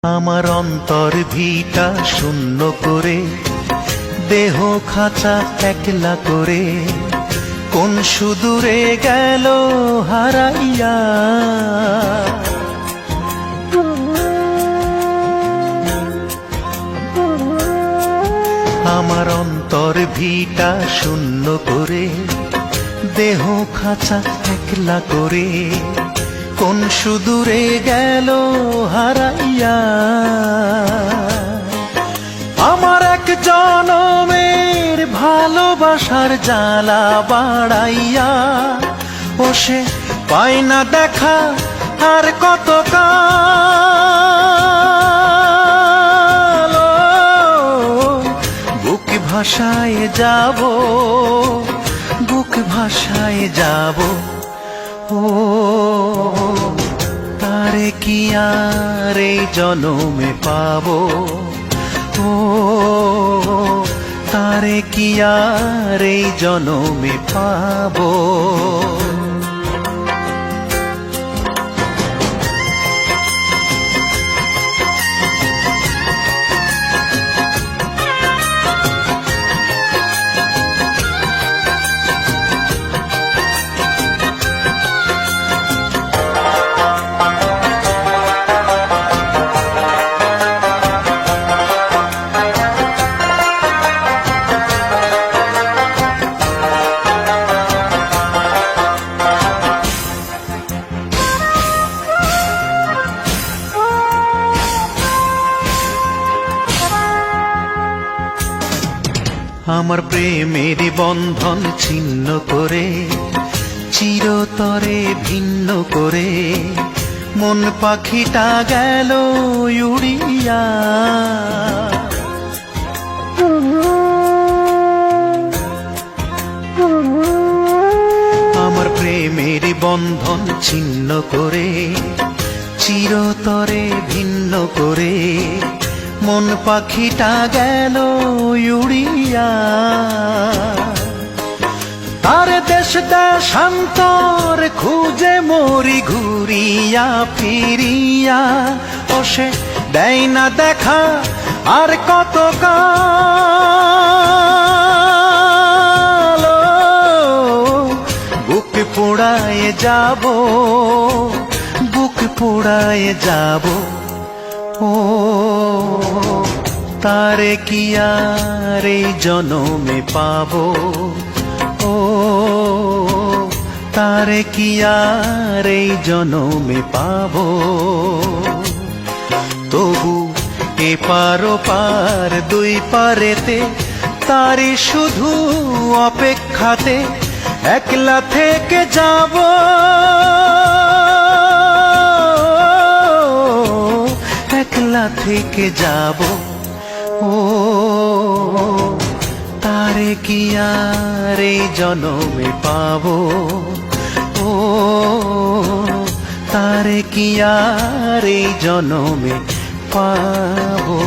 আমার অন্তর ভিটা শূন্য করে, দেহ খাঁচা একলা করে, কোন সুদূরে গেল হারাইয়া। আমার অন্তর ভিটা শূন্য করে, দেহ খাঁচা একলা করে, কোন সুদূরে গেল হারাইয়া। আমার এক জনমের ভালোবাসার জ্বালা বাড়াইয়া, ও সে পায় না দেখা আর কত কাল। বুক ভাষায় যাব, বুক ভাষায় যাব, ও তারে কি আর এই জনমে পাবো, ও তারে কি আর এই জনমে পাবো। আমার প্রেমের বন্ধন ছিন্ন করে, চিরতরে ভিন্ন করে, মন পাখিটা গেল উড়িয়া। আমার প্রেমের বন্ধন ছিন্ন করে, চিরতরে ভিন্ন করে, মন পাখিটা গেল উড়িয়া। তার দেশ দেশান্তর খুঁজে মরি ঘুরিয়া ফিরিয়া, ও সে দেয় না দেখা আর কত কাল। বুক পোড়ায় যাব, বুক পোড়ায় যাব, ও তারে কি আর এই জনমে পাবো, ও তারে কি আর এই জনমে পাবো। তবু এপার ওপার দুই পারেতে, তারি শুধু অপেক্ষাতে একলা থেকে যাব। একলা থেকে যাব, ও তারে কি আর এই জনমে পাবো, ও তারে কি আর এই জনমে পাবো।